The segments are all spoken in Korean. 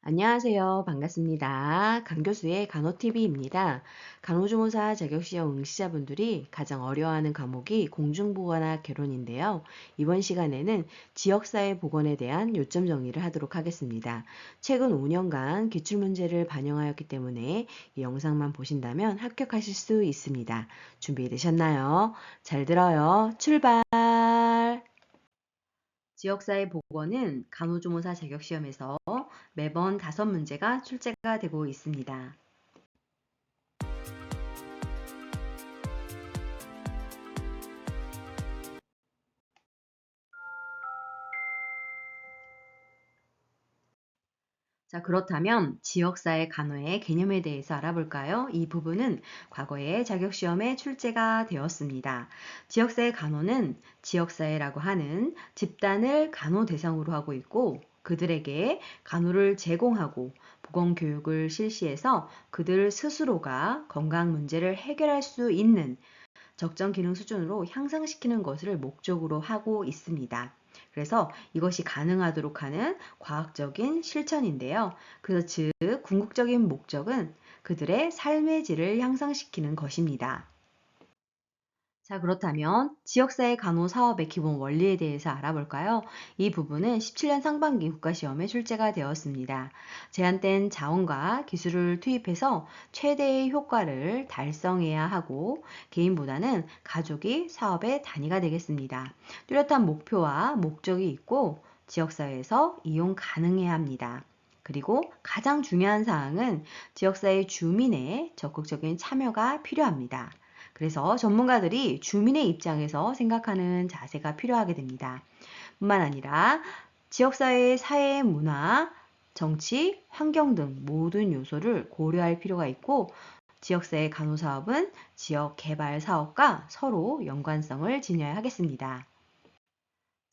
안녕하세요. 반갑습니다. 강교수의 간호TV입니다. 간호조무사 자격시험 응시자분들이 가장 어려워하는 과목이 공중보건학 개론인데요. 이번 시간에는 지역사회 보건에 대한 요점 정리를 하도록 하겠습니다. 최근 5년간 기출문제를 반영하였기 때문에 이 영상만 보신다면 합격하실 수 있습니다. 준비되셨나요? 잘 들어요. 출발! 지역사회 보건은 간호조무사 자격시험에서 매번 5문제가 출제가 되고 있습니다. 자, 그렇다면 지역사회 간호의 개념에 대해서 알아볼까요? 이 부분은 과거에 자격시험에 출제가 되었습니다. 지역사회 간호는 지역사회라고 하는 집단을 간호 대상으로 하고 있고 그들에게 간호를 제공하고 보건교육을 실시해서 그들 스스로가 건강 문제를 해결할 수 있는 적정 기능 수준으로 향상시키는 것을 목적으로 하고 있습니다. 그래서 이것이 가능하도록 하는 과학적인 실천인데요. 그래서 즉 궁극적인 목적은 그들의 삶의 질을 향상시키는 것입니다. 자, 그렇다면 지역사회 간호 사업의 기본 원리에 대해서 알아볼까요? 이 부분은 17년 상반기 국가시험에 출제가 되었습니다. 제한된 자원과 기술을 투입해서 최대의 효과를 달성해야 하고 개인보다는 가족이 사업의 단위가 되겠습니다. 뚜렷한 목표와 목적이 있고 지역사회에서 이용 가능해야 합니다. 그리고 가장 중요한 사항은 지역사회 주민의 적극적인 참여가 필요합니다. 그래서 전문가들이 주민의 입장에서 생각하는 자세가 필요하게 됩니다. 뿐만 아니라 지역사회의 사회 문화, 정치, 환경 등 모든 요소를 고려할 필요가 있고 지역사회 간호사업은 지역 개발 사업과 서로 연관성을 지녀야 하겠습니다.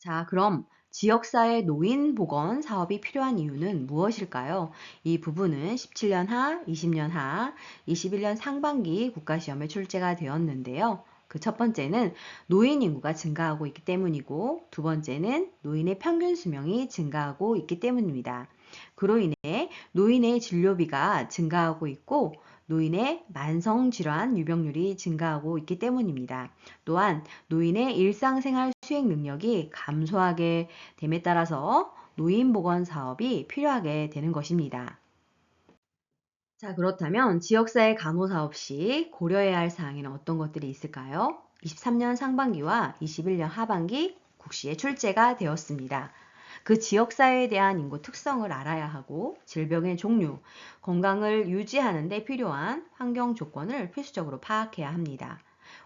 자, 그럼 지역사회 노인 보건 사업이 필요한 이유는 무엇일까요? 이 부분은 17년 하, 20년 하, 21년 상반기 국가시험에 출제가 되었는데요. 그 첫 번째는 노인 인구가 증가하고 있기 때문이고, 두 번째는 노인의 평균 수명이 증가하고 있기 때문입니다. 그로 인해 노인의 진료비가 증가하고 있고, 노인의 만성질환 유병률이 증가하고 있기 때문입니다. 또한 노인의 일상생활 수행 능력이 감소하게 됨에 따라서 노인보건 사업이 필요하게 되는 것입니다. 자, 그렇다면 지역사회 간호사업 시 고려해야 할 사항에는 어떤 것들이 있을까요? 23년 상반기와 21년 하반기 국시에 출제가 되었습니다. 그 지역사회에 대한 인구 특성을 알아야 하고 질병의 종류, 건강을 유지하는 데 필요한 환경 조건을 필수적으로 파악해야 합니다.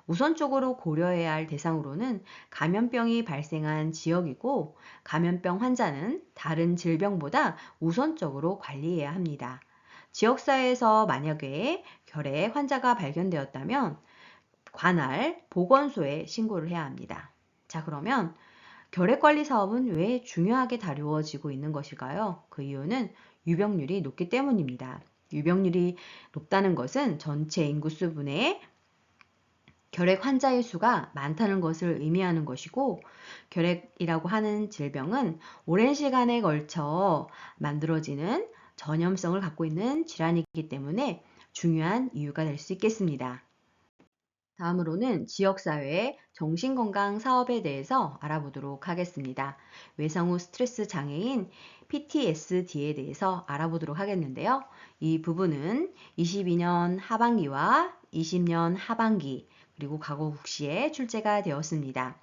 우선적으로 고려해야 할 대상으로는 감염병이 발생한 지역이고 감염병 환자는 다른 질병보다 우선적으로 관리해야 합니다. 지역사회에서 만약에 결핵 환자가 발견되었다면 관할 보건소에 신고를 해야 합니다. 자, 그러면 결핵관리 사업은 왜 중요하게 다루어지고 있는 것일까요? 그 이유는 유병률이 높기 때문입니다. 유병률이 높다는 것은 전체 인구수 분의 결핵 환자의 수가 많다는 것을 의미하는 것이고 결핵이라고 하는 질병은 오랜 시간에 걸쳐 만들어지는 전염성을 갖고 있는 질환이기 때문에 중요한 이유가 될 수 있겠습니다. 다음으로는 지역사회의 정신건강 사업에 대해서 알아보도록 하겠습니다. 외상 후 스트레스 장애인 PTSD에 대해서 알아보도록 하겠는데요. 이 부분은 22년 하반기와 20년 하반기 그리고 과거 국시에 출제가 되었습니다.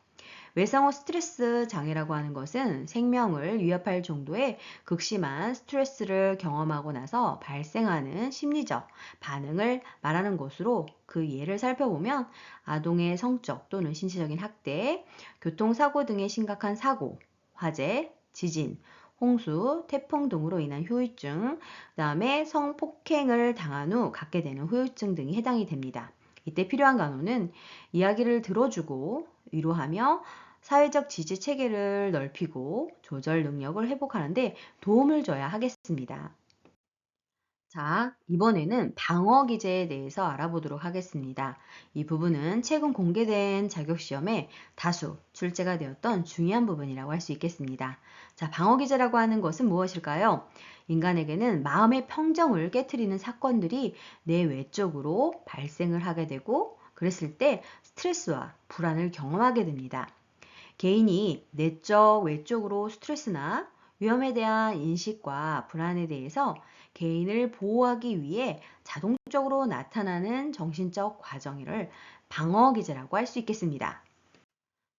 외상 후 스트레스 장애라고 하는 것은 생명을 위협할 정도의 극심한 스트레스를 경험하고 나서 발생하는 심리적 반응을 말하는 것으로 그 예를 살펴보면 아동의 성적 또는 신체적인 학대, 교통사고 등의 심각한 사고, 화재, 지진, 홍수, 태풍 등으로 인한 후유증, 그 다음에 성폭행을 당한 후 갖게 되는 후유증 등이 해당이 됩니다. 이때 필요한 간호는 이야기를 들어주고 위로하며 사회적 지지 체계를 넓히고 조절 능력을 회복하는 데 도움을 줘야 하겠습니다. 자, 이번에는 방어 기제에 대해서 알아보도록 하겠습니다. 이 부분은 최근 공개된 자격시험에 다수 출제가 되었던 중요한 부분이라고 할 수 있겠습니다. 자, 방어 기제라고 하는 것은 무엇일까요? 인간에게는 마음의 평정을 깨트리는 사건들이 뇌 외적으로 발생을 하게 되고, 그랬을 때 스트레스와 불안을 경험하게 됩니다. 개인이 내적, 외적으로 스트레스나 위험에 대한 인식과 불안에 대해서 개인을 보호하기 위해 자동적으로 나타나는 정신적 과정을 방어기제라고 할 수 있겠습니다.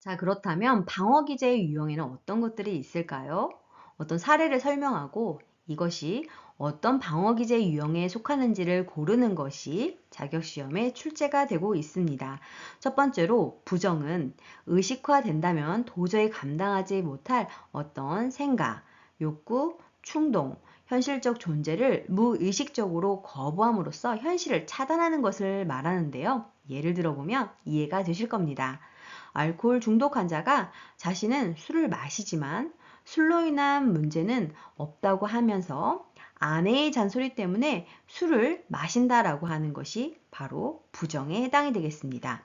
자, 그렇다면 방어기제의 유형에는 어떤 것들이 있을까요? 어떤 사례를 설명하고 이것이 어떤 방어기제 유형에 속하는지를 고르는 것이 자격시험에 출제가 되고 있습니다. 첫 번째로 부정은 의식화된다면 도저히 감당하지 못할 어떤 생각, 욕구, 충동, 현실적 존재를 무의식적으로 거부함으로써 현실을 차단하는 것을 말하는데요. 예를 들어보면 이해가 되실 겁니다. 알코올 중독 환자가 자신은 술을 마시지만 술로 인한 문제는 없다고 하면서 아내의 잔소리 때문에 술을 마신다라고 하는 것이 바로 부정에 해당이 되겠습니다.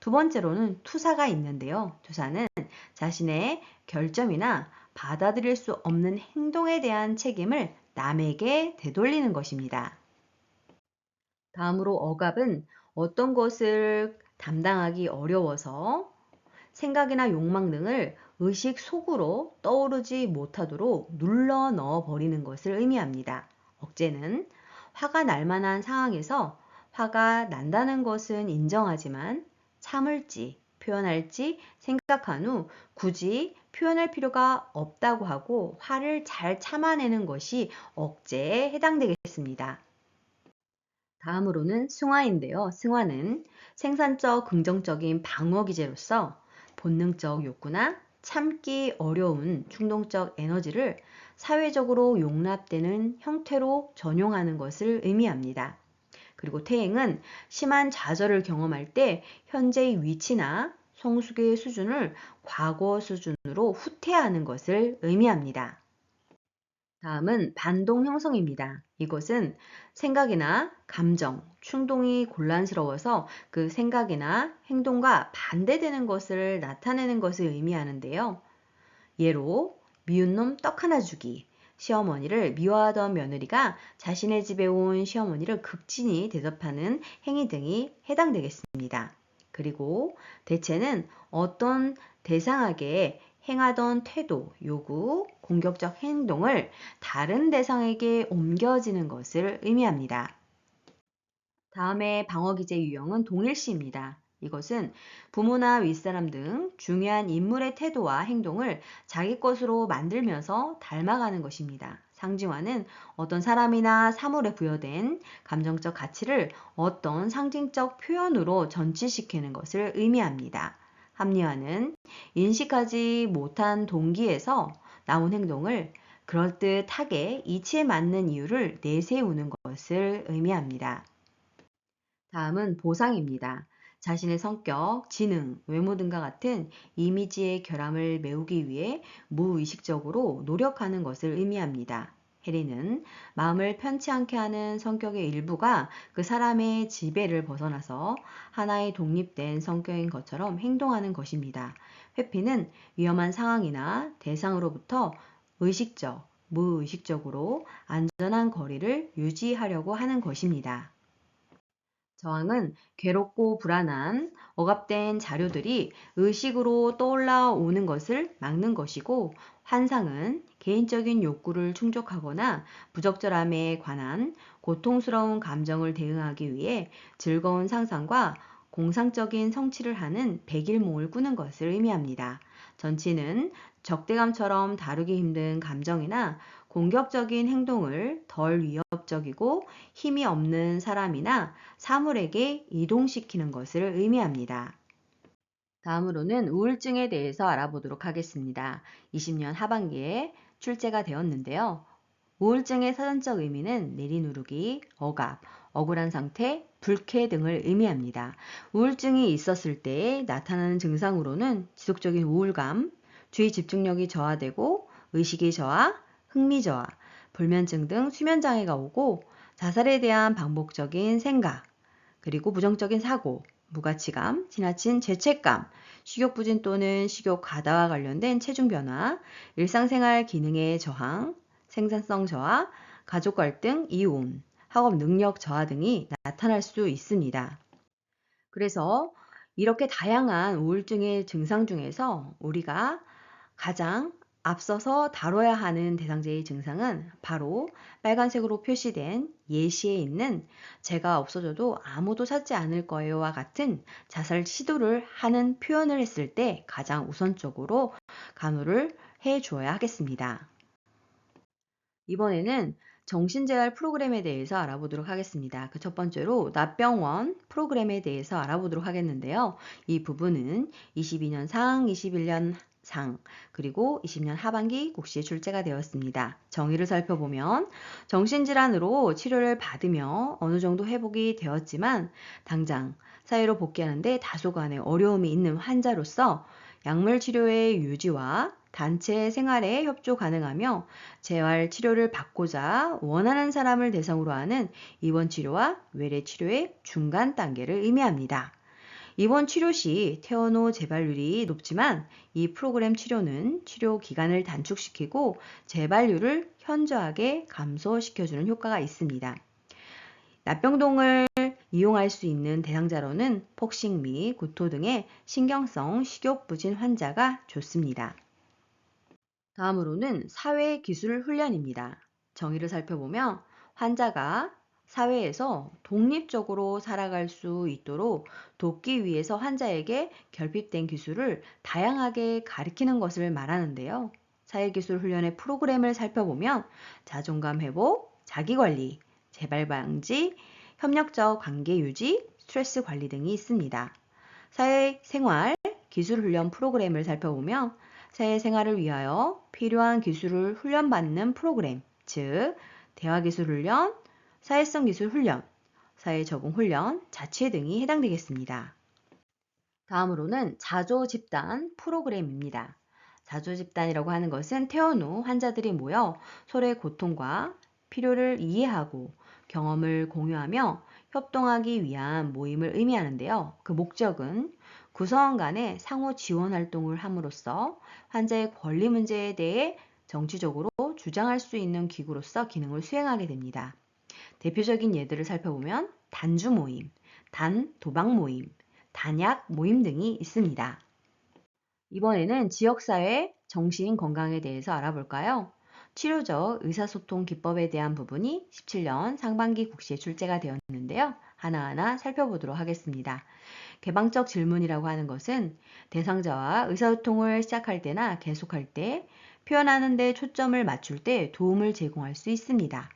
두 번째로는 투사가 있는데요. 투사는 자신의 결점이나 받아들일 수 없는 행동에 대한 책임을 남에게 되돌리는 것입니다. 다음으로 억압은 어떤 것을 담당하기 어려워서 생각이나 욕망 등을 의식 속으로 떠오르지 못하도록 눌러 넣어 버리는 것을 의미합니다. 억제는 화가 날 만한 상황에서 화가 난다는 것은 인정하지만 참을지 표현할지 생각한 후 굳이 표현할 필요가 없다고 하고 화를 잘 참아내는 것이 억제에 해당되겠습니다. 다음으로는 승화인데요. 승화는 생산적 긍정적인 방어 기제로서 본능적 욕구나 참기 어려운 충동적 에너지를 사회적으로 용납되는 형태로 전용하는 것을 의미합니다. 그리고 퇴행은 심한 좌절을 경험할 때 현재의 위치나 성숙의 수준을 과거 수준으로 후퇴하는 것을 의미합니다. 다음은 반동 형성입니다. 이것은 생각이나 감정, 충동이 곤란스러워서 그 생각이나 행동과 반대되는 것을 나타내는 것을 의미하는데요. 예로 미운 놈 떡 하나 주기, 시어머니를 미워하던 며느리가 자신의 집에 온 시어머니를 극진히 대접하는 행위 등이 해당되겠습니다. 그리고 대체는 어떤 대상에게 행하던 태도, 요구, 공격적 행동을 다른 대상에게 옮겨지는 것을 의미합니다. 다음에 방어기제 유형은 동일시입니다. 이것은 부모나 윗사람 등 중요한 인물의 태도와 행동을 자기 것으로 만들면서 닮아가는 것입니다. 상징화는 어떤 사람이나 사물에 부여된 감정적 가치를 어떤 상징적 표현으로 전치시키는 것을 의미합니다. 합리화는 인식하지 못한 동기에서 나온 행동을 그럴듯하게 이치에 맞는 이유를 내세우는 것을 의미합니다. 다음은 보상입니다. 자신의 성격, 지능, 외모 등과 같은 이미지의 결함을 메우기 위해 무의식적으로 노력하는 것을 의미합니다. 해리는 마음을 편치 않게 하는 성격의 일부가 그 사람의 지배를 벗어나서 하나의 독립된 성격인 것처럼 행동하는 것입니다. 회피는 위험한 상황이나 대상으로부터 의식적, 무의식적으로 안전한 거리를 유지하려고 하는 것입니다. 저항은 괴롭고 불안한 억압된 자료들이 의식으로 떠올라 오는 것을 막는 것이고, 환상은 개인적인 욕구를 충족하거나 부적절함에 관한 고통스러운 감정을 대응하기 위해 즐거운 상상과 공상적인 성취를 하는 백일몽을 꾸는 것을 의미합니다. 전치는 적대감처럼 다루기 힘든 감정이나 공격적인 행동을 덜 위협적이고 힘이 없는 사람이나 사물에게 이동시키는 것을 의미합니다. 다음으로는 우울증에 대해서 알아보도록 하겠습니다. 20년 하반기에 출제가 되었는데요. 우울증의 사전적 의미는 내리누르기, 억압, 억울한 상태, 불쾌 등을 의미합니다. 우울증이 있었을 때 나타나는 증상으로는 지속적인 우울감, 주의 집중력이 저하되고 의식의 저하, 흥미 저하, 불면증 등 수면 장애가 오고, 자살에 대한 반복적인 생각, 그리고 부정적인 사고, 무가치감, 지나친 죄책감, 식욕 부진 또는 식욕 과다와 관련된 체중 변화, 일상생활 기능의 저항, 생산성 저하, 가족 갈등, 이혼, 학업 능력 저하 등이 나타날 수 있습니다. 그래서 이렇게 다양한 우울증의 증상 중에서 우리가 가장 앞서서 다뤄야 하는 대상자의 증상은 바로 빨간색으로 표시된 예시에 있는 제가 없어져도 아무도 찾지 않을 거예요와 같은 자살 시도를 하는 표현을 했을 때 가장 우선적으로 간호를 해 주어야 하겠습니다. 이번에는 정신재활 프로그램에 대해서 알아보도록 하겠습니다. 그 첫 번째로 납병원 프로그램에 대해서 알아보도록 하겠는데요. 이 부분은 22년 상, 21년 상, 그리고 20년 하반기 국시에 출제가 되었습니다. 정의를 살펴보면 정신질환으로 치료를 받으며 어느 정도 회복이 되었지만 당장 사회로 복귀하는데 다소간의 어려움이 있는 환자로서 약물 치료의 유지와 단체 생활에 협조 가능하며 재활 치료를 받고자 원하는 사람을 대상으로 하는 입원 치료와 외래 치료의 중간 단계를 의미합니다. 입원 치료 시 퇴원 후 재발률이 높지만 이 프로그램 치료는 치료 기간을 단축시키고 재발률을 현저하게 감소시켜주는 효과가 있습니다. 납병동을 이용할 수 있는 대상자로는 폭식 및 구토 등의 신경성 식욕 부진 환자가 좋습니다. 다음으로는 사회기술 훈련입니다. 정의를 살펴보면 환자가 사회에서 독립적으로 살아갈 수 있도록 돕기 위해서 환자에게 결핍된 기술을 다양하게 가리키는 것을 말하는데요. 사회기술 훈련의 프로그램을 살펴보면 자존감 회복, 자기관리, 재발 방지, 협력적 관계 유지, 스트레스 관리 등이 있습니다. 사회생활 기술 훈련 프로그램을 살펴보면 사회생활을 위하여 필요한 기술을 훈련받는 프로그램, 즉 대화기술 훈련, 사회성 기술 훈련, 사회적응 훈련, 자치 등이 해당되겠습니다. 다음으로는 자조집단 프로그램입니다. 자조집단이라고 하는 것은 퇴원 후 환자들이 모여 서로의 고통과 필요를 이해하고 경험을 공유하며 협동하기 위한 모임을 의미하는데요. 그 목적은 구성원 간의 상호 지원 활동을 함으로써 환자의 권리 문제에 대해 정치적으로 주장할 수 있는 기구로서 기능을 수행하게 됩니다. 대표적인 예들을 살펴보면 단주 모임, 단 도박 모임, 단약 모임 등이 있습니다. 이번에는 지역사회 정신 건강에 대해서 알아볼까요? 치료적 의사소통 기법에 대한 부분이 17년 상반기 국시에 출제가 되었는데요. 하나하나 살펴보도록 하겠습니다. 개방적 질문이라고 하는 것은 대상자와 의사소통을 시작할 때나 계속할 때 표현하는 데 초점을 맞출 때 도움을 제공할 수 있습니다.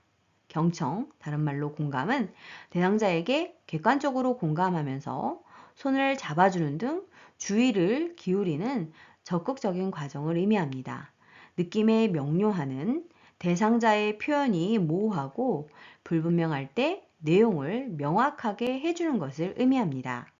경청, 다른 말로 공감은 대상자에게 객관적으로 공감하면서 손을 잡아주는 등 주의를 기울이는 적극적인 과정을 의미합니다. 느낌에 명료하는 대상자의 표현이 모호하고 불분명할 때 내용을 명확하게 해주는 것을 의미합니다.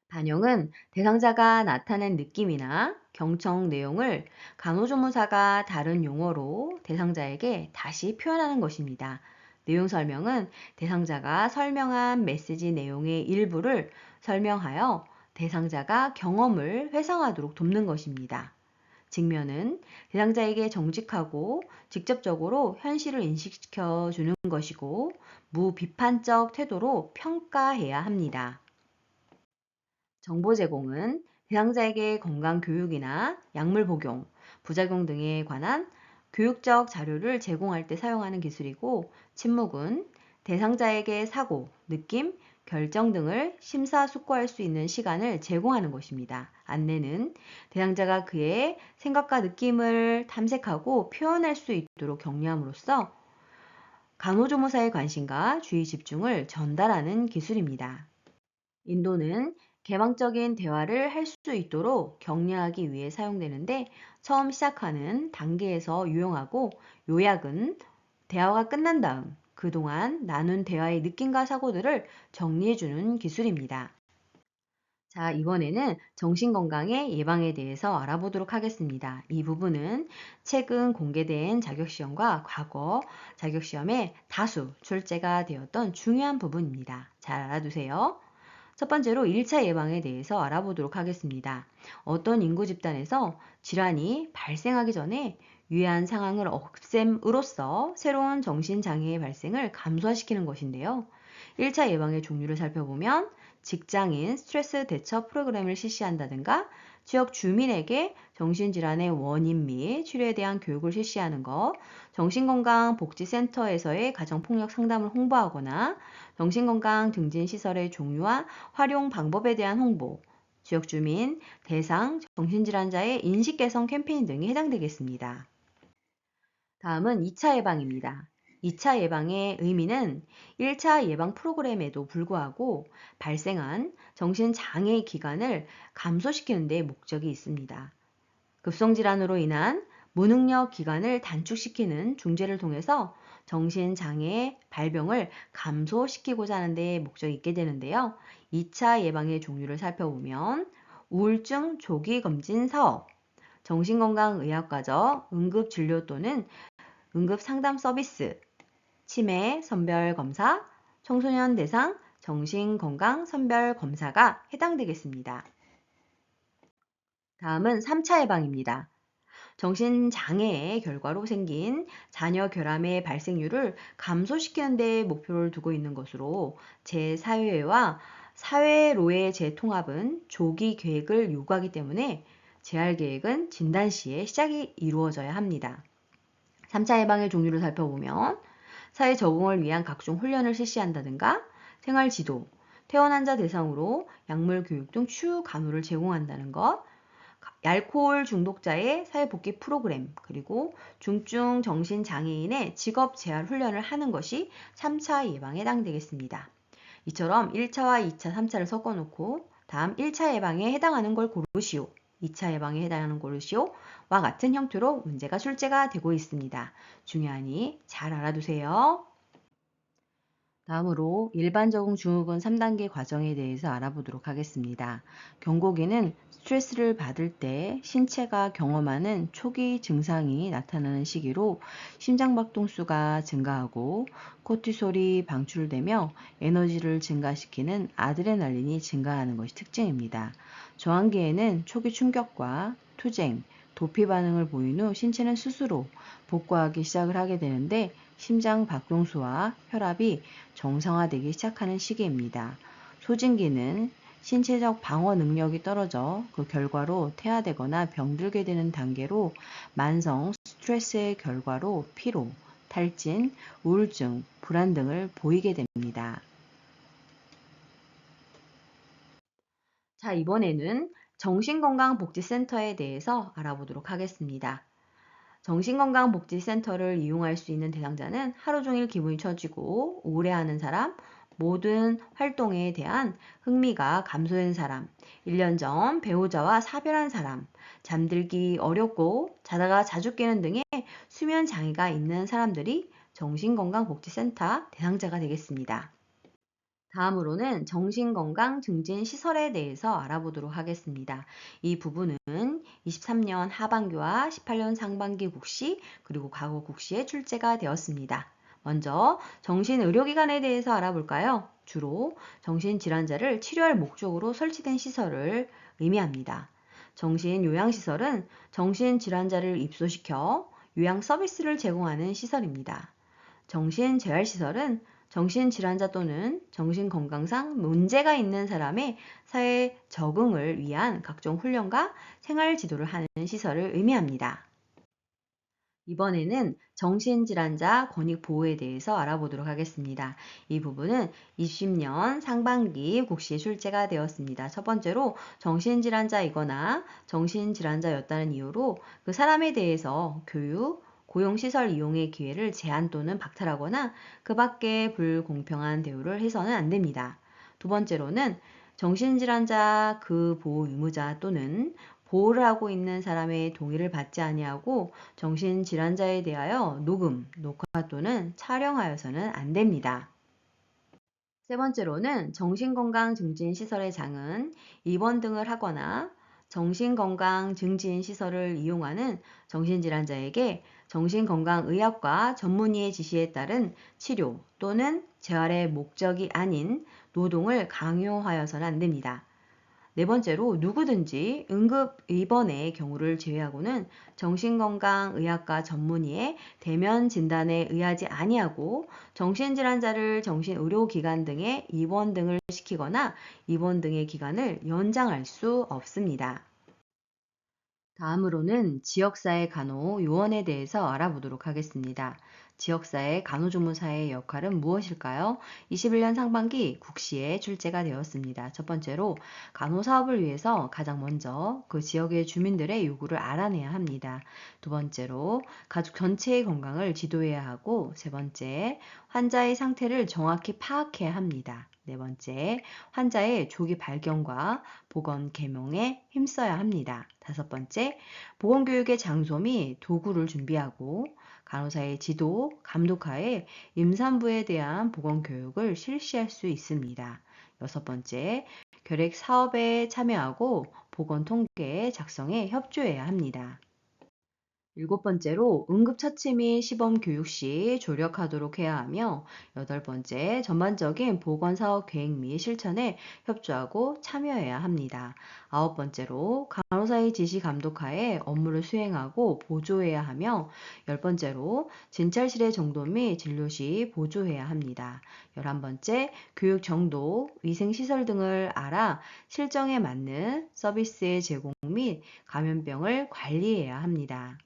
반영은 대상자가 나타낸 느낌이나 경청 내용을 간호조무사가 다른 용어로 대상자에게 다시 표현하는 것입니다. 내용 설명은 대상자가 설명한 메시지 내용의 일부를 설명하여 대상자가 경험을 회상하도록 돕는 것입니다. 직면은 대상자에게 정직하고 직접적으로 현실을 인식시켜 주는 것이고 무비판적 태도로 평가해야 합니다. 정보 제공은 대상자에게 건강 교육이나 약물 복용, 부작용 등에 관한 교육적 자료를 제공할 때 사용하는 기술이고, 침묵은 대상자에게 사고, 느낌, 결정 등을 심사숙고할 수 있는 시간을 제공하는 것입니다. 안내는 대상자가 그의 생각과 느낌을 탐색하고 표현할 수 있도록 격려함으로써 간호조무사의 관심과 주의 집중을 전달하는 기술입니다. 인도는 개방적인 대화를 할 수 있도록 격려하기 위해 사용되는데 처음 시작하는 단계에서 유용하고 요약은 대화가 끝난 다음 그동안 나눈 대화의 느낌과 사고들을 정리해주는 기술입니다. 자, 이번에는 정신건강의 예방에 대해서 알아보도록 하겠습니다. 이 부분은 최근 공개된 자격시험과 과거 자격시험에 다수 출제가 되었던 중요한 부분입니다. 잘 알아두세요. 첫 번째로 1차 예방에 대해서 알아보도록 하겠습니다. 어떤 인구 집단에서 질환이 발생하기 전에 유해한 상황을 없앰으로써 새로운 정신장애의 발생을 감소시키는 것인데요. 1차 예방의 종류를 살펴보면 직장인 스트레스 대처 프로그램을 실시한다든가 지역 주민에게 정신질환의 원인 및 치료에 대한 교육을 실시하는 것, 정신건강복지센터에서의 가정폭력 상담을 홍보하거나 정신건강 증진시설의 종류와 활용 방법에 대한 홍보, 지역 주민, 대상, 정신질환자의 인식 개선 캠페인 등이 해당되겠습니다. 다음은 2차 예방입니다. 2차 예방의 의미는 1차 예방 프로그램에도 불구하고 발생한 정신장애 기간을 감소시키는 데 목적이 있습니다. 급성질환으로 인한 무능력 기간을 단축시키는 중재를 통해서 정신장애 발병을 감소시키고자 하는 데 목적이 있게 되는데요. 2차 예방의 종류를 살펴보면 우울증 조기검진 사업, 정신건강의학과적 응급진료 또는 응급상담 서비스, 치매 선별검사, 청소년 대상 정신건강 선별검사가 해당되겠습니다. 다음은 3차 예방입니다. 정신장애의 결과로 생긴 자녀 결함의 발생률을 감소시키는 데 목표를 두고 있는 것으로 제4회와 사회로의 재통합은 조기 계획을 요구하기 때문에 재활 계획은 진단 시에 시작이 이루어져야 합니다. 3차 예방의 종류를 살펴보면 사회 적응을 위한 각종 훈련을 실시한다든가 생활지도, 퇴원 환자 대상으로 약물 교육 등 추후 간호를 제공한다는 것, 알코올 중독자의 사회복귀 프로그램, 그리고 중증 정신장애인의 직업 재활 훈련을 하는 것이 3차 예방에 해당되겠습니다. 이처럼 1차와 2차, 3차를 섞어놓고 다음 1차 예방에 해당하는 걸 고르시오, 2차 예방에 해당하는 고르시오와 같은 형태로 문제가 출제가 되고 있습니다. 중요하니 잘 알아두세요. 다음으로 일반적응 증후군 3단계 과정에 대해서 알아보도록 하겠습니다. 경고기는 스트레스를 받을 때 신체가 경험하는 초기 증상이 나타나는 시기로 심장박동수가 증가하고 코티솔이 방출되며 에너지를 증가시키는 아드레날린이 증가하는 것이 특징입니다. 저항기에는 초기 충격과 투쟁, 도피 반응을 보인 후 신체는 스스로 복구하기 시작을 하게 되는데 심장 박동수와 혈압이 정상화되기 시작하는 시기입니다. 소진기는 신체적 방어 능력이 떨어져 그 결과로 퇴화되거나 병들게 되는 단계로 만성 스트레스의 결과로 피로, 탈진, 우울증, 불안 등을 보이게 됩니다. 자, 이번에는 정신건강복지센터에 대해서 알아보도록 하겠습니다. 정신건강복지센터를 이용할 수 있는 대상자는 하루 종일 기분이 처지고 우울해하는 사람, 모든 활동에 대한 흥미가 감소된 사람, 1년 전 배우자와 사별한 사람, 잠들기 어렵고 자다가 자주 깨는 등의 수면 장애가 있는 사람들이 정신건강복지센터 대상자가 되겠습니다. 다음으로는 정신건강증진시설에 대해서 알아보도록 하겠습니다. 이 부분은 23년 하반기와 18년 상반기 국시 그리고 과거 국시에 출제가 되었습니다. 먼저 정신의료기관에 대해서 알아볼까요? 주로 정신질환자를 치료할 목적으로 설치된 시설을 의미합니다. 정신요양시설은 정신질환자를 입소시켜 요양 서비스를 제공하는 시설입니다. 정신재활시설은 정신질환자 또는 정신건강상 문제가 있는 사람의 사회 적응을 위한 각종 훈련과 생활지도를 하는 시설을 의미합니다. 이번에는 정신질환자 권익보호에 대해서 알아보도록 하겠습니다. 이 부분은 20년 상반기 국시에 출제가 되었습니다. 첫 번째로 정신질환자이거나 정신질환자였다는 이유로 그 사람에 대해서 교육, 고용시설 이용의 기회를 제한 또는 박탈하거나 그 밖에 불공평한 대우를 해서는 안 됩니다. 두 번째로는 정신질환자 그 보호 의무자 또는 보호를 하고 있는 사람의 동의를 받지 아니하고 정신질환자에 대하여 녹음, 녹화 또는 촬영하여서는 안 됩니다. 세 번째로는 정신건강증진시설의 장은 입원 등을 하거나 정신건강증진시설을 이용하는 정신질환자에게 정신건강의학과 전문의의 지시에 따른 치료 또는 재활의 목적이 아닌 노동을 강요하여서는 안 됩니다. 네 번째로 누구든지 응급 입원의 경우를 제외하고는 정신건강의학과 전문의의 대면 진단에 의하지 아니하고 정신질환자를 정신의료기관 등에 입원 등을 시키거나 입원 등의 기간을 연장할 수 없습니다. 다음으로는 지역사회 간호 요원에 대해서 알아보도록 하겠습니다. 지역사회 간호조무사의 역할은 무엇일까요? 21년 상반기 국시에 출제가 되었습니다. 첫 번째로 간호사업을 위해서 가장 먼저 그 지역의 주민들의 요구를 알아내야 합니다. 두 번째로 가족 전체의 건강을 지도해야 하고, 세 번째 환자의 상태를 정확히 파악해야 합니다. 네 번째, 환자의 조기 발견과 보건 계몽에 힘써야 합니다. 다섯 번째, 보건교육의 장소 및 도구를 준비하고 간호사의 지도, 감독하에 임산부에 대한 보건교육을 실시할 수 있습니다. 여섯 번째, 결핵 사업에 참여하고 보건 통계 작성에 협조해야 합니다. 일곱 번째로 응급처치 및 시범교육 시 조력하도록 해야 하며, 여덟 번째 전반적인 보건사업 계획 및 실천에 협조하고 참여해야 합니다. 아홉 번째로 간호사의 지시 감독하에 업무를 수행하고 보조해야 하며, 열 번째로 진찰실의 정도 및 진료 시 보조해야 합니다. 열한 번째 교육 정도, 위생시설 등을 알아 실정에 맞는 서비스의 제공 및 감염병을 관리해야 합니다.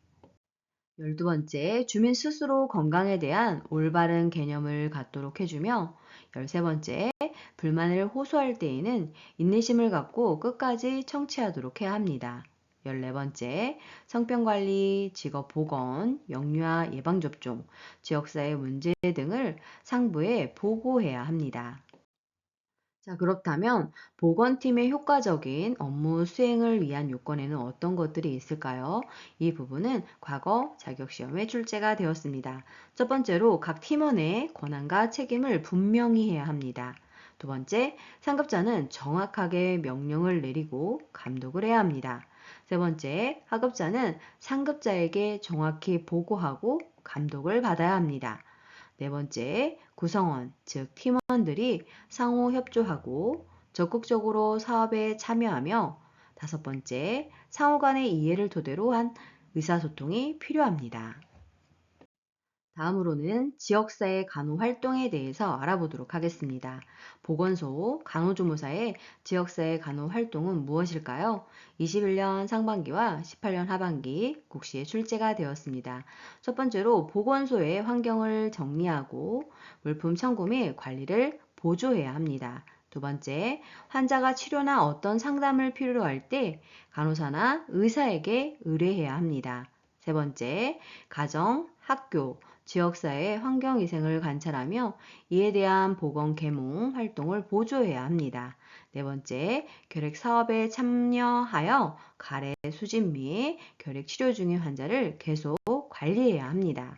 12번째, 주민 스스로 건강에 대한 올바른 개념을 갖도록 해주며, 13번째, 불만을 호소할 때에는 인내심을 갖고 끝까지 청취하도록 해야 합니다. 14번째, 성병관리, 직업보건, 영유아 예방접종, 지역사회 문제 등을 상부에 보고해야 합니다. 자, 그렇다면 보건팀의 효과적인 업무 수행을 위한 요건에는 어떤 것들이 있을까요? 이 부분은 과거 자격시험에 출제가 되었습니다. 첫 번째로 각 팀원의 권한과 책임을 분명히 해야 합니다. 두 번째, 상급자는 정확하게 명령을 내리고 감독을 해야 합니다. 세 번째, 하급자는 상급자에게 정확히 보고하고 감독을 받아야 합니다. 네 번째, 구성원, 즉 팀원들이 상호 협조하고 적극적으로 사업에 참여하며, 다섯 번째, 상호 간의 이해를 토대로 한 의사소통이 필요합니다. 다음으로는 지역사회 간호 활동에 대해서 알아보도록 하겠습니다. 보건소 간호조무사의 지역사회 간호 활동은 무엇일까요? 21년 상반기와 18년 하반기 국시에 출제가 되었습니다. 첫 번째로 보건소의 환경을 정리하고 물품 청구 및 관리를 보조해야 합니다. 두 번째, 환자가 치료나 어떤 상담을 필요로 할 때 간호사나 의사에게 의뢰해야 합니다. 세 번째, 가정, 학교, 지역사회 환경위생을 관찰하며 이에 대한 보건 계몽 활동을 보조해야 합니다. 네 번째, 결핵 사업에 참여하여 가래 수집 및 결핵 치료 중인 환자를 계속 관리해야 합니다.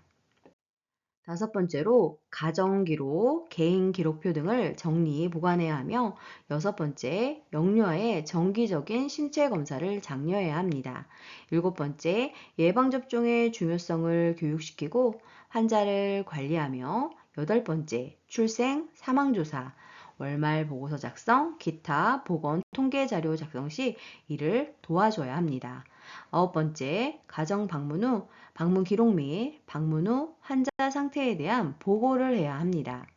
다섯 번째로 가정기록, 개인기록표 등을 정리 보관해야 하며, 여섯 번째, 영유아의 정기적인 신체 검사를 장려해야 합니다. 일곱 번째, 예방접종의 중요성을 교육시키고 환자를 관리하며, 여덟 번째, 출생, 사망조사, 월말 보고서 작성, 기타 보건 통계 자료 작성 시 이를 도와줘야 합니다. 아홉 번째, 가정 방문 후 방문 기록 및 방문 후 환자 상태에 대한 보고를 해야 합니다.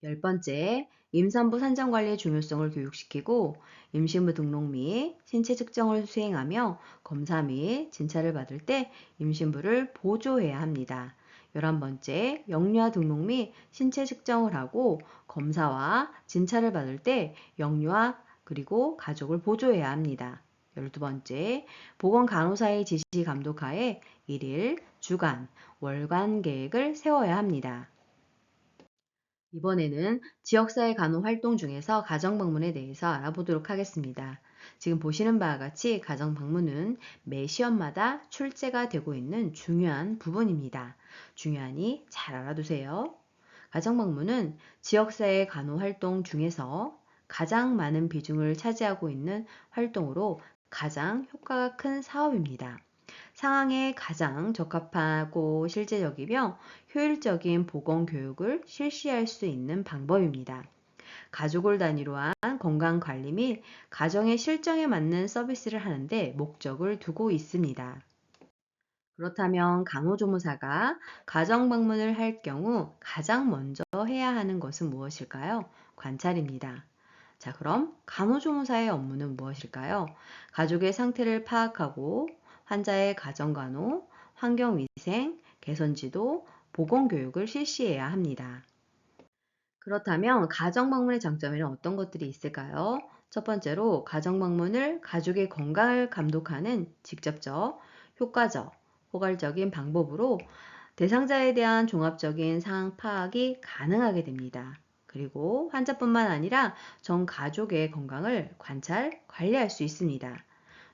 열 번째, 임산부 산정관리의 중요성을 교육시키고 임신부 등록 및 신체 측정을 수행하며 검사 및 진찰을 받을 때 임신부를 보조해야 합니다. 11번째, 영유아 등록 및 신체 측정을 하고 검사와 진찰을 받을 때 영유아 그리고 가족을 보조해야 합니다. 12번째, 보건간호사의 지시 감독하에 일일, 주간, 월간 계획을 세워야 합니다. 이번에는 지역사회 간호 활동 중에서 가정방문에 대해서 알아보도록 하겠습니다. 지금 보시는 바와 같이 가정방문은 매 시험마다 출제가 되고 있는 중요한 부분입니다. 중요하니 잘 알아두세요. 가정방문은 지역사회 간호 활동 중에서 가장 많은 비중을 차지하고 있는 활동으로 가장 효과가 큰 사업입니다. 상황에 가장 적합하고 실제적이며 효율적인 보건교육을 실시할 수 있는 방법입니다. 가족을 단위로 한 건강관리 및 가정의 실정에 맞는 서비스를 하는데 목적을 두고 있습니다. 그렇다면 간호조무사가 가정방문을 할 경우 가장 먼저 해야 하는 것은 무엇일까요? 관찰입니다. 자, 그럼 간호조무사의 업무는 무엇일까요? 가족의 상태를 파악하고 환자의 가정간호, 환경위생, 개선지도, 보건교육을 실시해야 합니다. 그렇다면 가정방문의 장점에는 어떤 것들이 있을까요? 첫 번째로 가정방문을 가족의 건강을 감독하는 직접적, 효과적, 포괄적인 방법으로 대상자에 대한 종합적인 상황 파악이 가능하게 됩니다. 그리고 환자뿐만 아니라 전 가족의 건강을 관찰, 관리할 수 있습니다.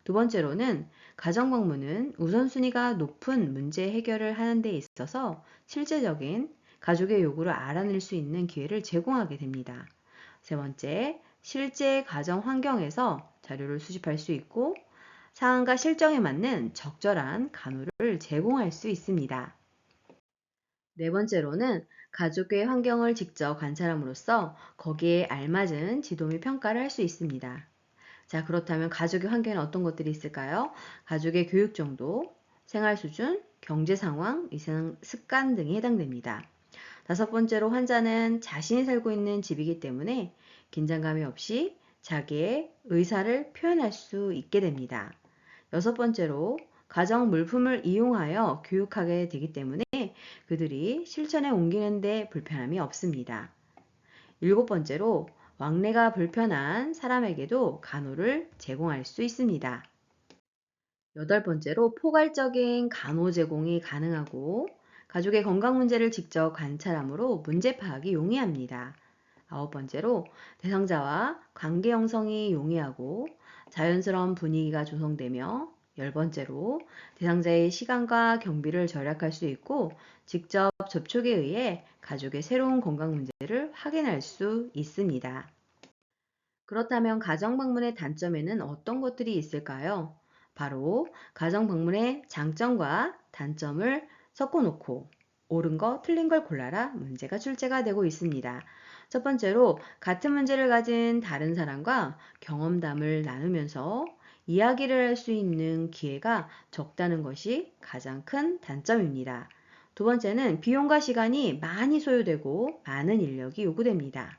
두 번째로는 가정방문은 우선순위가 높은 문제 해결을 하는 데 있어서 실제적인 가족의 요구를 알아낼 수 있는 기회를 제공하게 됩니다. 세 번째, 실제 가정 환경에서 자료를 수집할 수 있고 상황과 실정에 맞는 적절한 간호를 제공할 수 있습니다. 네 번째로는 가족의 환경을 직접 관찰함으로써 거기에 알맞은 지도 및 평가를 할 수 있습니다. 자, 그렇다면 가족의 환경에는 어떤 것들이 있을까요? 가족의 교육 정도, 생활 수준, 경제 상황, 위생 습관 등이 해당됩니다. 다섯 번째로 환자는 자신이 살고 있는 집이기 때문에 긴장감이 없이 자기의 의사를 표현할 수 있게 됩니다. 여섯 번째로 가정 물품을 이용하여 교육하게 되기 때문에 그들이 실천에 옮기는 데 불편함이 없습니다. 일곱 번째로 왕래가 불편한 사람에게도 간호를 제공할 수 있습니다. 여덟 번째로 포괄적인 간호 제공이 가능하고 가족의 건강 문제를 직접 관찰하므로 문제 파악이 용이합니다. 아홉 번째로 대상자와 관계 형성이 용이하고 자연스러운 분위기가 조성되며 열 번째로 대상자의 시간과 경비를 절약할 수 있고 직접 접촉에 의해 가족의 새로운 건강 문제를 확인할 수 있습니다. 그렇다면 가정방문의 단점에는 어떤 것들이 있을까요? 바로 가정방문의 장점과 단점을 섞어놓고 옳은 거, 틀린 걸 골라라 문제가 출제가 되고 있습니다. 첫 번째로 같은 문제를 가진 다른 사람과 경험담을 나누면서 이야기를 할 수 있는 기회가 적다는 것이 가장 큰 단점입니다. 두 번째는 비용과 시간이 많이 소요되고 많은 인력이 요구됩니다.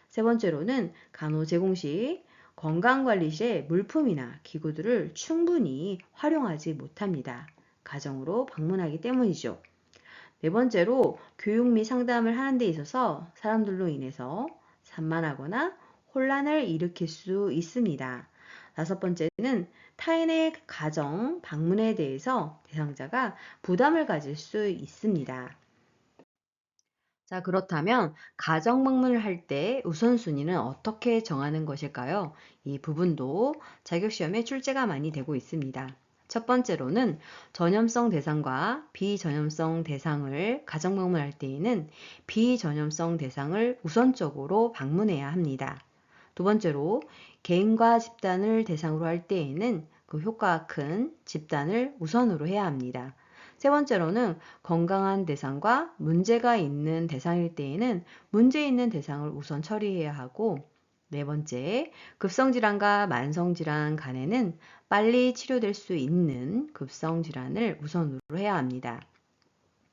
세 번째로는 간호 제공 시 건강관리 시에 물품이나 기구들을 충분히 활용하지 못합니다. 가정으로 방문하기 때문이죠. 네 번째로 교육 및 상담을 하는 데 있어서 사람들로 인해서 산만하거나 혼란을 일으킬 수 있습니다. 다섯 번째는 타인의 가정 방문에 대해서 대상자가 부담을 가질 수 있습니다. 자, 그렇다면 가정 방문을 할 때 우선순위는 어떻게 정하는 것일까요? 이 부분도 자격시험에 출제가 많이 되고 있습니다. 첫 번째로는 전염성 대상과 비전염성 대상을 가정 방문할 때에는 비전염성 대상을 우선적으로 방문해야 합니다. 두 번째로 개인과 집단을 대상으로 할 때에는 그 효과가 큰 집단을 우선으로 해야 합니다. 세 번째로는 건강한 대상과 문제가 있는 대상일 때에는 문제 있는 대상을 우선 처리해야 하고 네 번째, 급성질환과 만성질환 간에는 빨리 치료될 수 있는 급성질환을 우선으로 해야 합니다.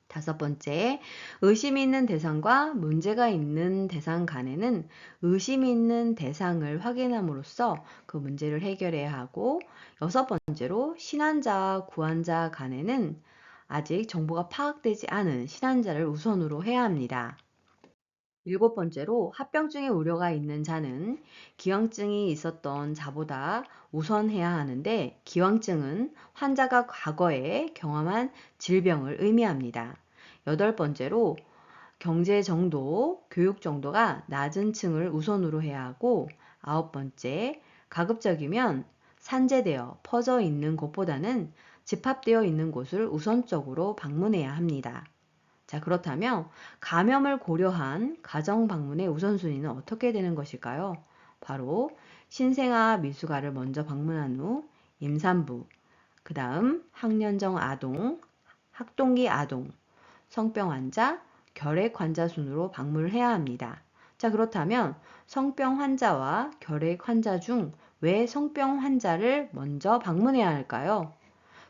다섯 번째, 의심이 있는 대상과 문제가 있는 대상 간에는 의심이 있는 대상을 확인함으로써 그 문제를 해결해야 하고 여섯 번째로 신환자와 구환자 간에는 아직 정보가 파악되지 않은 신환자를 우선으로 해야 합니다. 일곱 번째로 합병증의 우려가 있는 자는 기왕증이 있었던 자보다 우선해야 하는데 기왕증은 환자가 과거에 경험한 질병을 의미합니다. 여덟 번째로 경제 정도, 교육 정도가 낮은 층을 우선으로 해야 하고 아홉 번째, 가급적이면 산재되어 퍼져 있는 곳보다는 집합되어 있는 곳을 우선적으로 방문해야 합니다. 자, 그렇다면 감염을 고려한 가정 방문의 우선순위는 어떻게 되는 것일까요? 바로 신생아 미숙아를 먼저 방문한 후 임산부, 그 다음 학년정 아동, 학동기 아동, 성병 환자, 결핵 환자 순으로 방문을 해야 합니다. 자, 그렇다면 성병 환자와 결핵 환자 중 왜 성병 환자를 먼저 방문해야 할까요?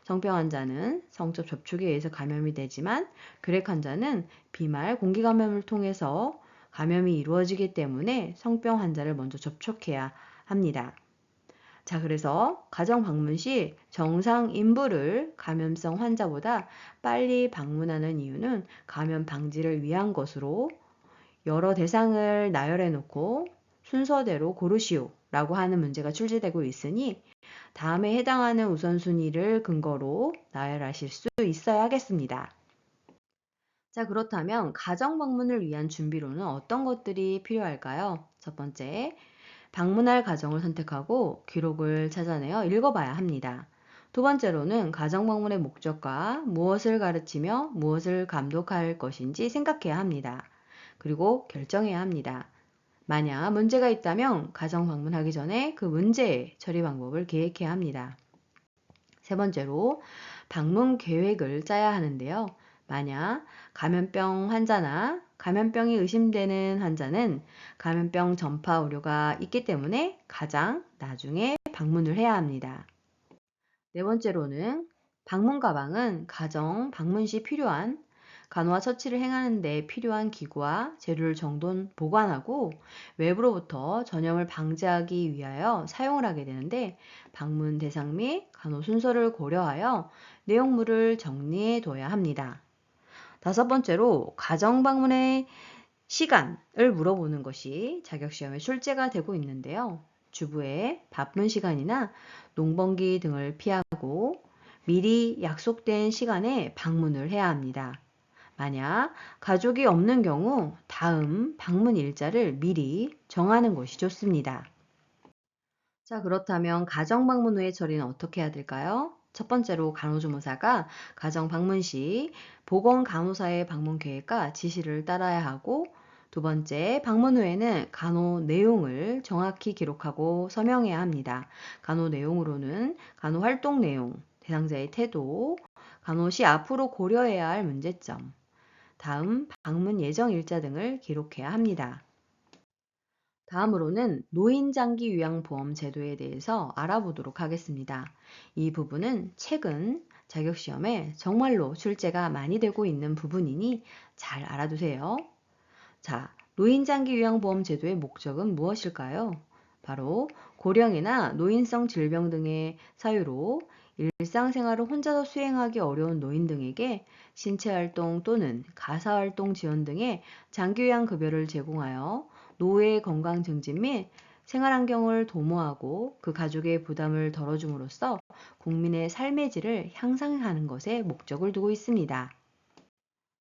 성병 환자는 성적 접촉에 의해서 감염이 되지만 결핵 환자는 비말 공기 감염을 통해서 감염이 이루어지기 때문에 성병 환자를 먼저 접촉해야 합니다. 자, 그래서 가정 방문 시 정상 인부를 감염성 환자보다 빨리 방문하는 이유는 감염 방지를 위한 것으로 여러 대상을 나열해 놓고 순서대로 고르시오 라고 하는 문제가 출제되고 있으니 다음에 해당하는 우선순위를 근거로 나열하실 수 있어야 하겠습니다. 자, 그렇다면 가정 방문을 위한 준비로는 어떤 것들이 필요할까요? 첫 번째, 방문할 가정을 선택하고 기록을 찾아내어 읽어봐야 합니다. 두 번째로는 가정 방문의 목적과 무엇을 가르치며 무엇을 감독할 것인지 생각해야 합니다. 그리고 결정해야 합니다. 만약 문제가 있다면 가정 방문하기 전에 그 문제의 처리 방법을 계획해야 합니다. 세 번째로 방문 계획을 짜야 하는데요. 만약 감염병 환자나 감염병이 의심되는 환자는 감염병 전파 우려가 있기 때문에 가장 나중에 방문을 해야 합니다. 네 번째로는 방문 가방은 가정 방문 시 필요한 간호와 처치를 행하는 데 필요한 기구와 재료를 정돈 보관하고 외부로부터 전염을 방지하기 위하여 사용을 하게 되는데 방문 대상 및 간호 순서를 고려하여 내용물을 정리해 둬야 합니다. 다섯 번째로 가정 방문의 시간을 물어보는 것이 자격시험에 출제가 되고 있는데요. 주부의 바쁜 시간이나 농번기 등을 피하고 미리 약속된 시간에 방문을 해야 합니다. 만약 가족이 없는 경우 다음 방문 일자를 미리 정하는 것이 좋습니다. 자, 그렇다면 가정 방문 후의 처리는 어떻게 해야 될까요? 첫 번째로 간호조무사가 가정 방문 시 보건 간호사의 방문 계획과 지시를 따라야 하고 두 번째, 방문 후에는 간호 내용을 정확히 기록하고 서명해야 합니다. 간호 내용으로는 간호 활동 내용, 대상자의 태도, 간호 시 앞으로 고려해야 할 문제점, 다음 방문 예정 일자 등을 기록해야 합니다. 다음으로는 노인장기 요양보험 제도에 대해서 알아보도록 하겠습니다. 이 부분은 최근 자격시험에 정말로 출제가 많이 되고 있는 부분이니 잘 알아두세요. 자, 노인장기 요양보험 제도의 목적은 무엇일까요? 바로 고령이나 노인성 질병 등의 사유로 일상생활을 혼자서 수행하기 어려운 노인 등에게 신체활동 또는 가사활동 지원 등의 장기요양급여를 제공하여 노후의 건강 증진 및 생활환경을 도모하고 그 가족의 부담을 덜어줌으로써 국민의 삶의 질을 향상하는 것에 목적을 두고 있습니다.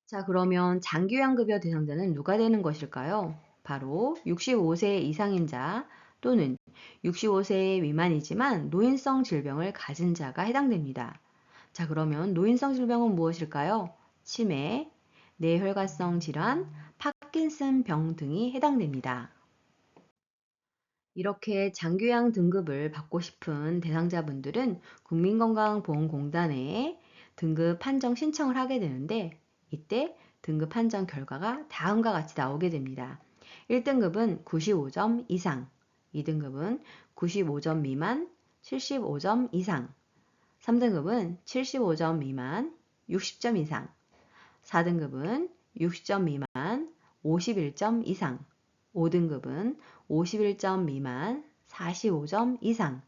자, 그러면 장기요양급여 대상자는 누가 되는 것일까요? 바로 65세 이상인 자 또는 65세 미만이지만 노인성 질병을 가진 자가 해당됩니다. 자, 그러면 노인성 질병은 무엇일까요? 치매, 뇌혈관성 질환, 파킨슨 병 등이 해당됩니다. 이렇게 장기요양 등급을 받고 싶은 대상자분들은 국민건강보험공단에 등급 판정 신청을 하게 되는데 이때 등급 판정 결과가 다음과 같이 나오게 됩니다. 1등급은 95점 이상, 2등급은 95점 미만, 75점 이상, 3등급은 75점 미만, 60점 이상, 4등급은 60점 미만, 51점 이상, 5등급은 51점 미만, 45점 이상,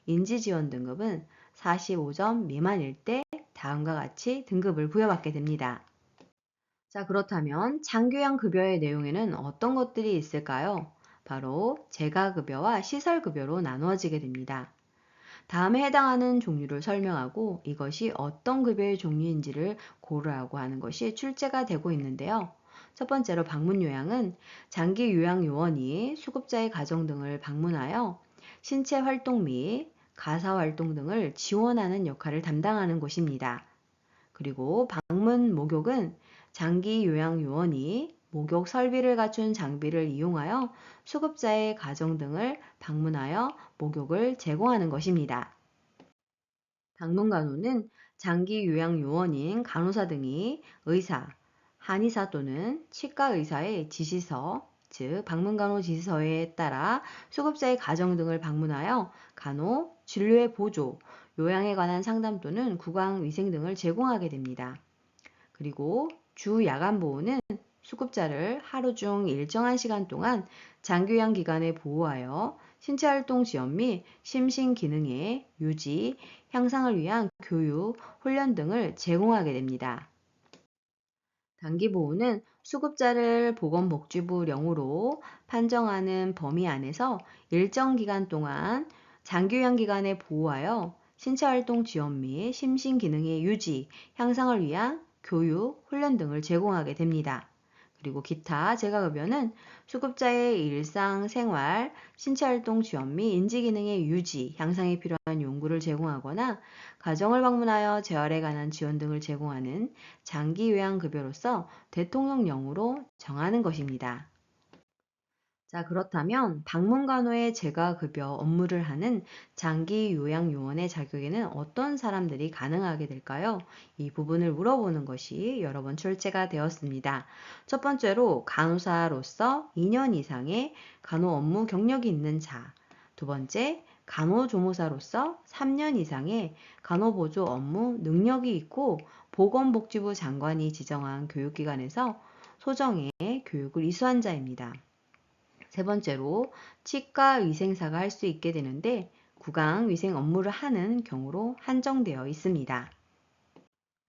인지지원 등급은 45점 미만일 때 다음과 같이 등급을 부여받게 됩니다. 자, 그렇다면 장교양 급여의 내용에는 어떤 것들이 있을까요? 바로 재가급여와 시설급여로 나누어지게 됩니다. 다음에 해당하는 종류를 설명하고 이것이 어떤 급여의 종류인지를 고르라고 하는 것이 출제가 되고 있는데요. 첫 번째로 방문요양은 장기요양요원이 수급자의 가정 등을 방문하여 신체활동 및 가사활동 등을 지원하는 역할을 담당하는 곳입니다. 그리고 방문 목욕은 장기 요양 요원이 목욕 설비를 갖춘 장비를 이용하여 수급자의 가정 등을 방문하여 목욕을 제공하는 것입니다. 방문간호는 장기 요양 요원인 간호사 등이 의사, 한의사 또는 치과 의사의 지시서, 즉 방문간호 지시서에 따라 수급자의 가정 등을 방문하여 간호, 진료의 보조, 요양에 관한 상담 또는 구강위생 등을 제공하게 됩니다. 그리고 주 야간 보호는 수급자를 하루 중 일정한 시간 동안 장기요양 기간에 보호하여 신체활동 지원 및 심신 기능의 유지, 향상을 위한 교육, 훈련 등을 제공하게 됩니다. 단기보호는 수급자를 보건복지부령으로 판정하는 범위 안에서 일정 기간 동안 장기요양 기간에 보호하여 신체활동 지원 및 심신기능의 유지, 향상을 위한 교육, 훈련 등을 제공하게 됩니다. 그리고 기타 재가급여는 수급자의 일상생활, 신체활동 지원 및 인지기능의 유지, 향상에 필요한 용구를 제공하거나 가정을 방문하여 재활에 관한 지원 등을 제공하는 장기요양급여로서 대통령령으로 정하는 것입니다. 자, 그렇다면 방문간호의 재가급여 업무를 하는 장기요양요원의 자격에는 어떤 사람들이 가능하게 될까요? 이 부분을 물어보는 것이 여러 번 출제가 되었습니다. 첫 번째로 간호사로서 2년 이상의 간호 업무 경력이 있는 자. 두 번째, 간호조무사로서 3년 이상의 간호보조 업무 능력이 있고 보건복지부 장관이 지정한 교육기관에서 소정의 교육을 이수한 자입니다. 세 번째로 치과 위생사가 할 수 있게 되는데 구강 위생 업무를 하는 경우로 한정되어 있습니다.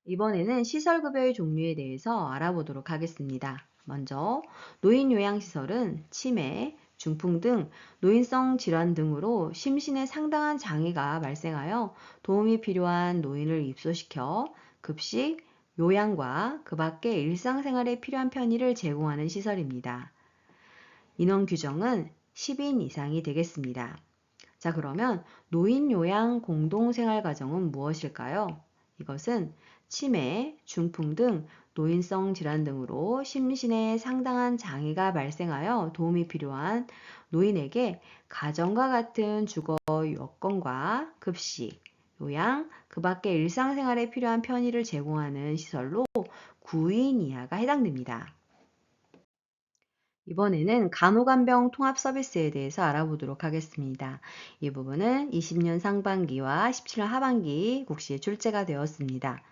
이번에는 시설급여의 종류에 대해서 알아보도록 하겠습니다. 먼저 노인요양시설은 치매, 중풍 등 노인성 질환 등으로 심신에 상당한 장애가 발생하여 도움이 필요한 노인을 입소시켜 급식, 요양과 그 밖의 일상생활에 필요한 편의를 제공하는 시설입니다. 인원 규정은 10인 이상이 되겠습니다. 자, 그러면 노인요양 공동생활가정은 무엇일까요? 이것은 치매, 중풍 등 노인성 질환 등으로 심신에 상당한 장애가 발생하여 도움이 필요한 노인에게 가정과 같은 주거 여건과 급식, 요양, 그 밖의 일상생활에 필요한 편의를 제공하는 시설로 9인 이하가 해당됩니다. 이번에는 간호간병 통합 서비스에 대해서 알아보도록 하겠습니다. 이 부분은 20년 상반기와 17년 하반기 국시에 출제가 되었습니다.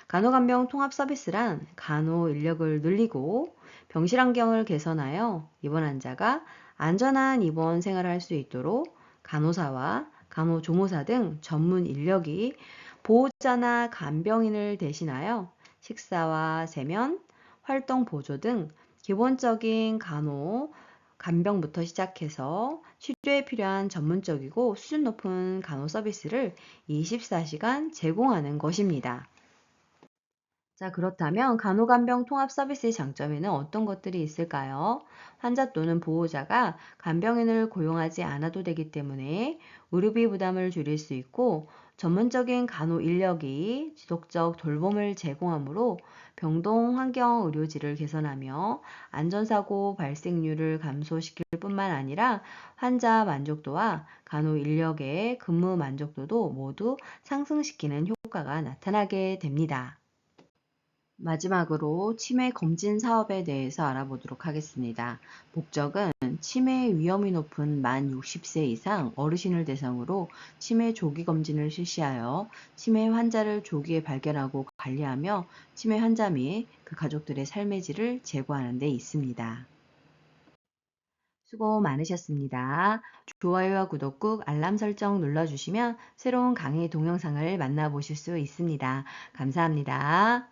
간호간병 통합 서비스란 간호 인력을 늘리고 병실 환경을 개선하여 입원 환자가 안전한 입원 생활을 할 수 있도록 간호사와 간호조무사 등 전문 인력이 보호자나 간병인을 대신하여 식사와 세면, 활동 보조 등 기본적인 간병부터 시작해서 치료에 필요한 전문적이고 수준 높은 간호 서비스를 24시간 제공하는 것입니다. 자, 그렇다면 간호간병 통합 서비스의 장점에는 어떤 것들이 있을까요? 환자 또는 보호자가 간병인을 고용하지 않아도 되기 때문에 의료비 부담을 줄일 수 있고 전문적인 간호 인력이 지속적 돌봄을 제공하므로 병동 환경 의료질을 개선하며 안전사고 발생률을 감소시킬 뿐만 아니라 환자 만족도와 간호 인력의 근무 만족도도 모두 상승시키는 효과가 나타나게 됩니다. 마지막으로 치매 검진 사업에 대해서 알아보도록 하겠습니다. 목적은 치매 위험이 높은 만 60세 이상 어르신을 대상으로 치매 조기 검진을 실시하여 치매 환자를 조기에 발견하고 관리하며 치매 환자 및 그 가족들의 삶의 질을 제고하는 데 있습니다. 수고 많으셨습니다. 좋아요와 구독 꾹 알람 설정 눌러주시면 새로운 강의 동영상을 만나보실 수 있습니다. 감사합니다.